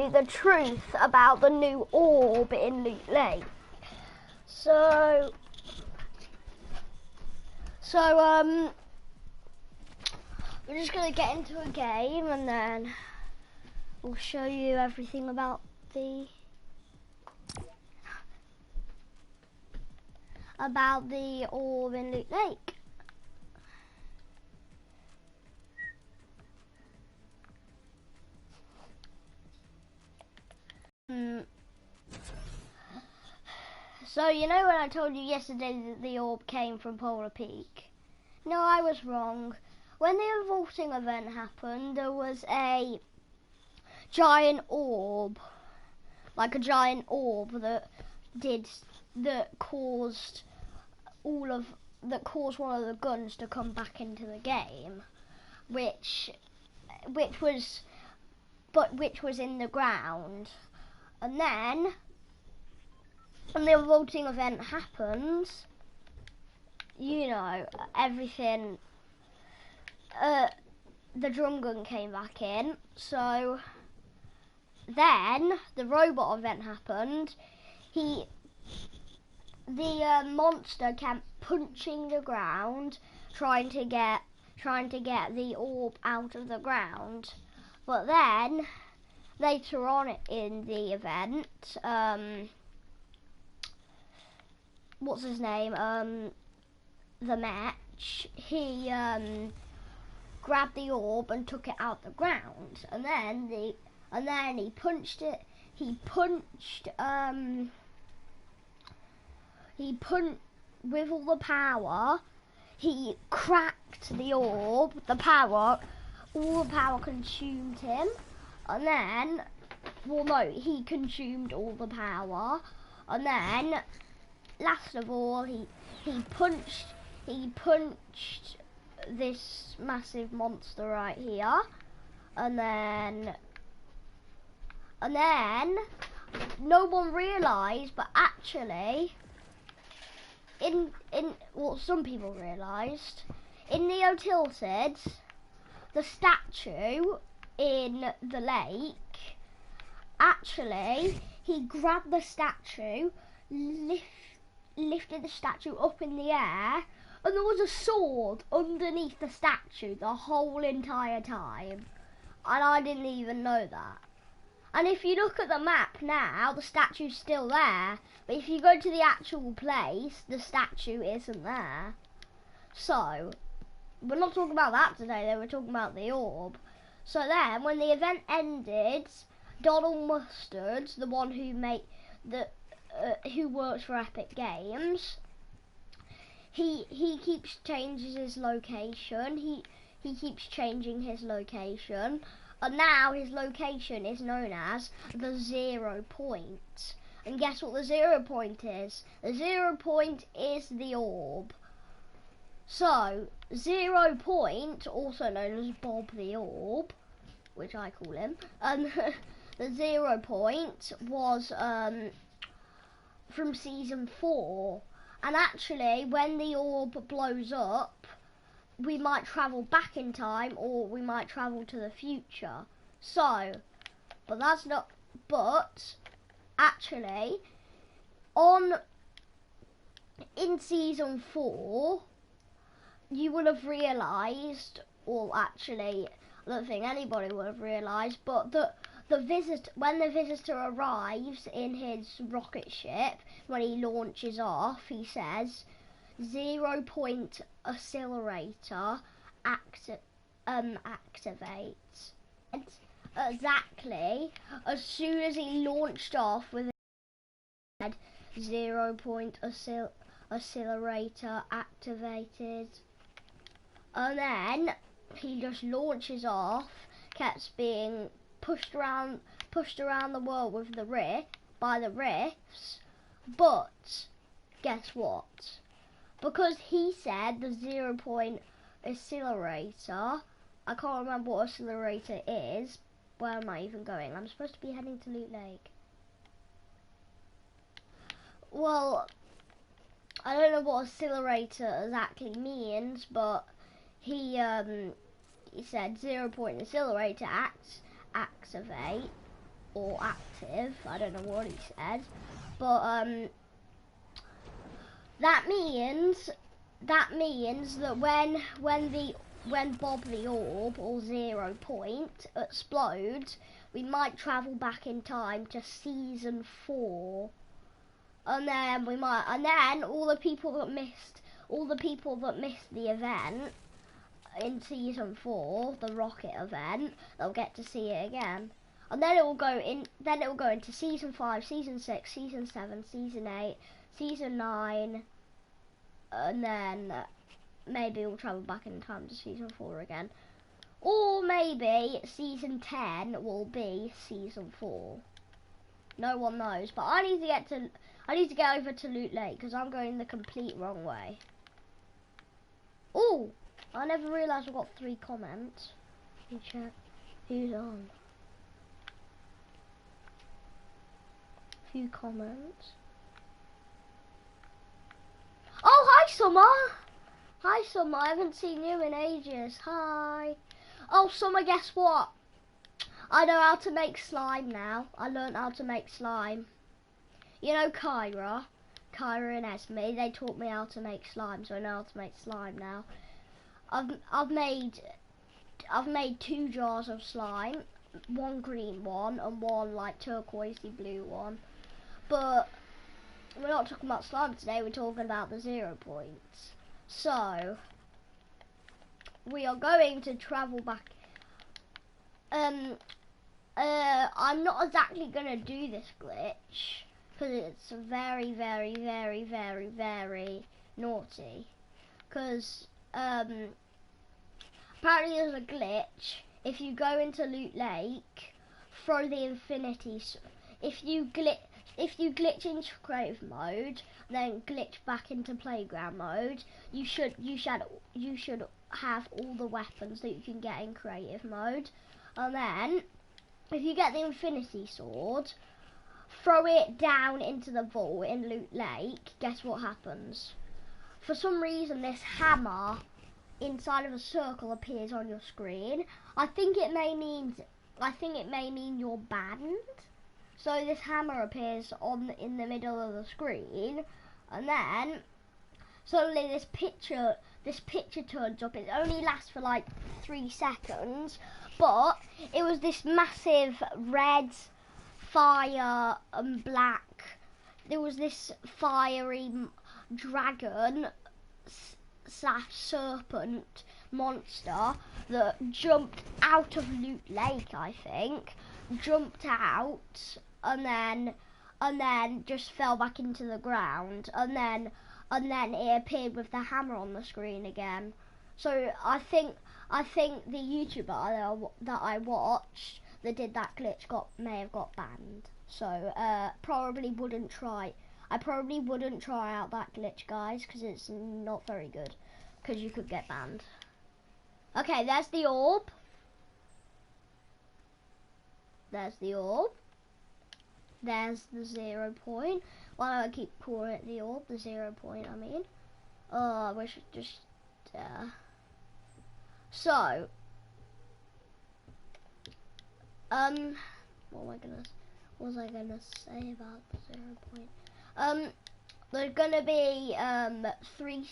you the truth about the new orb in Loot Lake. So we're just gonna get into a game and then we'll show you everything about the orb in Loot Lake. So you know when I told you yesterday that the orb came from Polar Peak? No, I was wrong. When the vaulting event happened, there was a giant orb, like a giant orb that caused one of the guns to come back into the game, which was in the ground. And then when the vaulting event happens, you know, everything, the drum gun came back in. So then the robot event happened. The monster kept punching the ground, trying to get the orb out of the ground. But then later on in the event, what's his name? The match. He grabbed the orb and took it out the ground, and then he punched it. He punched with all the power. He cracked the orb. All the power consumed him, and then, he consumed all the power, and then last of all, he punched this massive monster right here, and then no one realised, but actually, some people realised, in Neo Tilted, the statue in the lake, actually, he grabbed the statue, lifted the statue up in the air, and there was a sword underneath the statue the whole entire time, and I didn't even know that. And if you look at the map now, the statue's still there, but if you go to the actual place, the statue isn't there. So we're not talking about that today, though. We're talking about the orb. So then when the event ended, Donald Mustard, the one who works for Epic Games, he keeps changing his location. He keeps changing his location, and now his location is known as the 0 point. And guess what the 0 point is? The 0 point is the orb. So 0 point, also known as Bob the Orb, which I call him, the 0 point was from season 4, and actually when the orb blows up, we might travel back in time, or we might travel to the future. So, but actually in season 4, you would have realised, or actually I don't think anybody would have realised, but when the visitor arrives in his rocket ship, when he launches off, he says 0 point accelerator activates. Exactly as soon as he launched off with it, 0 point accelerator activated, and then he just launches off, keeps being pushed around the world with by the rifts, but guess what? Because he said the 0 point accelerator, I can't remember what accelerator is. Where am I even going? I'm supposed to be heading to Loot Lake. Well, I don't know what accelerator exactly means, but he said 0 point accelerator activate, or active. I don't know what he said, but that means that when Bob the Orb or 0 Point explodes, we might travel back in time to season 4, and then all the people that missed the event in season 4, the rocket event, they'll get to see it again. And then it will go into season 5, season 6, season 7, season 8, season 9, and then maybe we'll travel back in time to season 4 again. Or maybe season 10 will be season 4. No one knows, but I need to get over to Loot Lake because I'm going the complete wrong way. Oh, I never realised I got 3 comments. Let me check who's on. Few comments. Oh, hi Summer! Hi Summer, I haven't seen you in ages. Hi. Oh Summer, guess what? I know how to make slime now. I learned how to make slime. You know Kyra and Esme, they taught me how to make slime, so I know how to make slime now. I've made 2 jars of slime, 1 green one and 1 like turquoisey blue one. But we're not talking about slime today, we're talking about the 0 points. So we are going to travel back. I'm not exactly gonna do this glitch because it's very, very, very, very, very naughty. Because apparently there's a glitch. If you go into Loot Lake, throw the infinity. If you glitch into creative mode, then glitch back into playground mode, you should have all the weapons that you can get in creative mode. And then, if you get the infinity sword, throw it down into the vault in Loot Lake, guess what happens? For some reason, this hammer inside of a circle appears on your screen. I think it may mean you're banned. So this hammer appears in the middle of the screen, and then suddenly this picture turns up. It only lasts for like 3 seconds, but it was this massive red fire and black. There was this fiery dragon / serpent monster that jumped out of Loot Lake, I think. Jumped out and then just fell back into the ground, and then it appeared with the hammer on the screen again. So I think the YouTuber that I watched that did that glitch may have got banned. So probably wouldn't try. I probably wouldn't try out that glitch, guys, because it's not very good, because you could get banned. Okay, there's the orb. There's the orb. There's the 0 point. Why do I keep calling it the orb? The 0 point, I mean. Oh, I wish it just... So... what was I gonna say about the 0 point? There's gonna be 3...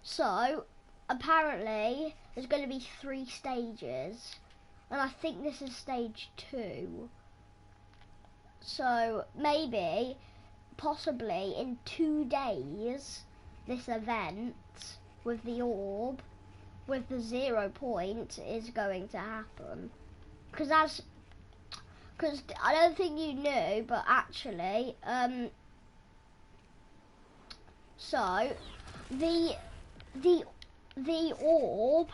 So, apparently, there's gonna be 3 stages. And I think this is stage 2. So maybe, possibly in 2 days, this event with the orb, with the 0 point, is going to happen. Because I don't think you knew, but actually, so the orb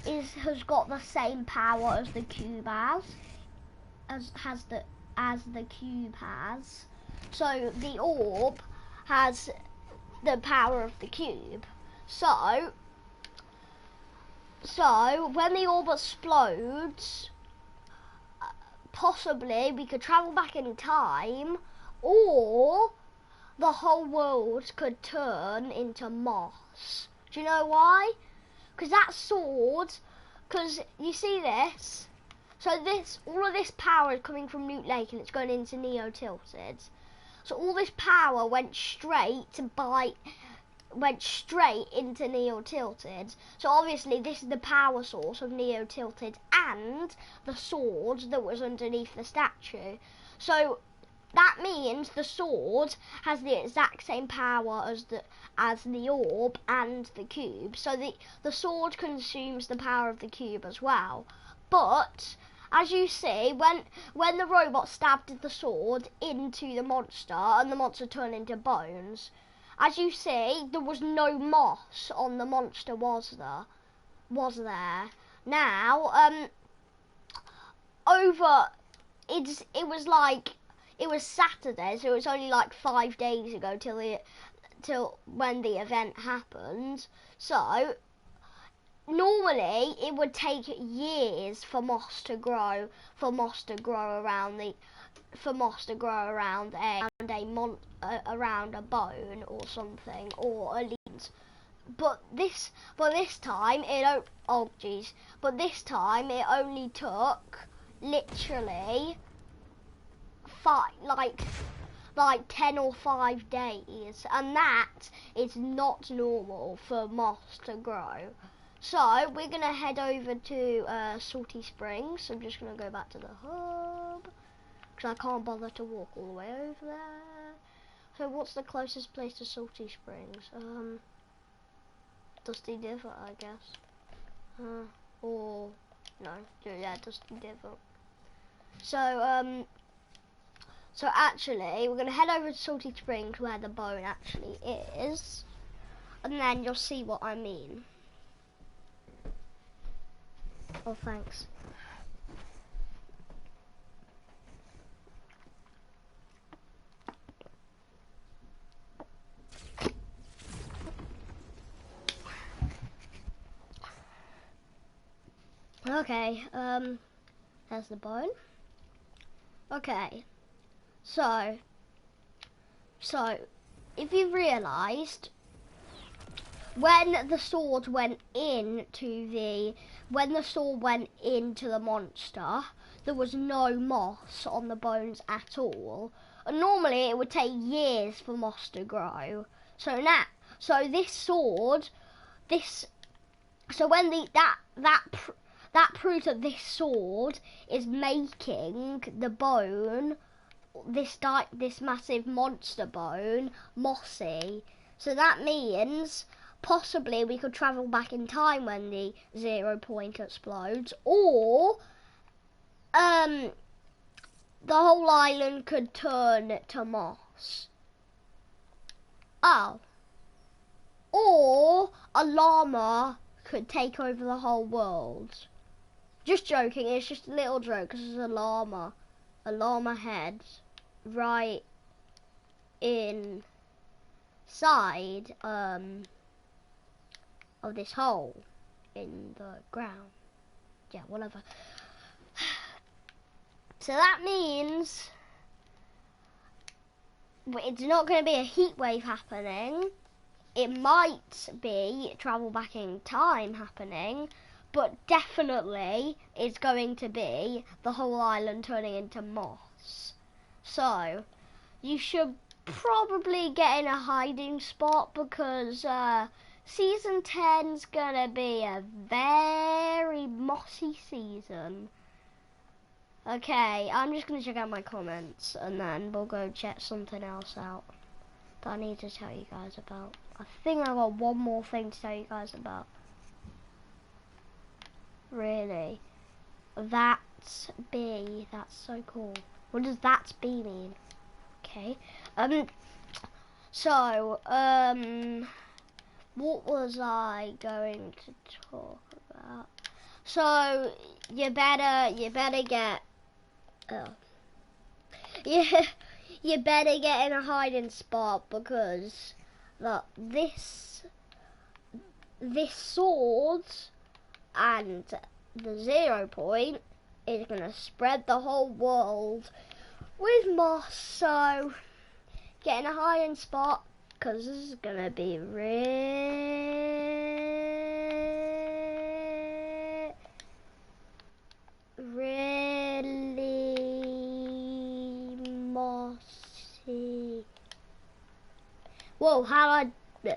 has got the same power as the cube as the cube has. So the orb has the power of the cube. So when the orb explodes, possibly we could travel back in time, or the whole world could turn into moss. Do you know why? Because that sword, because you see this, So all of this power is coming from Loot Lake and it's going into Neo Tilted. So all this power went straight into Neo Tilted. So obviously this is the power source of Neo Tilted and the sword that was underneath the statue. So that means the sword has the exact same power as the orb and the cube. So the sword consumes the power of the cube as well. But as you see, when the robot stabbed the sword into the monster and the monster turned into bones, as you see, there was no moss on the monster, was there? Now, it was Saturday, so it was only like 5 days ago till when the event happened. So normally it would take years for moss to grow around around a bone or something, or a leaf. But this time it only took literally like 10 or 5 days, and that is not normal for moss to grow. So we're gonna head over to Salty Springs. I'm just gonna go back to the hub because I can't bother to walk all the way over there. So what's the closest place to Salty Springs? Dusty Divot, I guess. Or no, yeah, Dusty Divot. So actually, we're gonna head over to Salty Springs where the bone actually is, and then you'll see what I mean. Oh, thanks. Okay, there's the bone. Okay, so if you've realised, when the sword went into the monster, there was no moss on the bones at all. And normally it would take years for moss to grow. So that proves that this sword is making the bone, this massive monster bone, mossy. So that means possibly we could travel back in time when the 0 point explodes, or the whole island could turn to moss. Oh. Or a llama could take over the whole world. Just joking, it's just a little joke because there's a llama head right inside of this hole in the ground. Yeah, whatever. So that means it's not going to be a heat wave happening. It might be travel back in time happening, but definitely it's going to be the whole island turning into moss. So you should probably get in a hiding spot because Season 10's gonna be a very mossy season. Okay, I'm just gonna check out my comments and then we'll go check something else out that I need to tell you guys about. I think I've got one more thing to tell you guys about. Really? That's B. That's so cool. What does that's B mean? Okay. What was I going to talk about? So you better get you better get in a hiding spot because this sword and the 0 point is gonna spread the whole world with moss. So get in a hiding spot because this is gonna be really Bossy. Whoa, how do I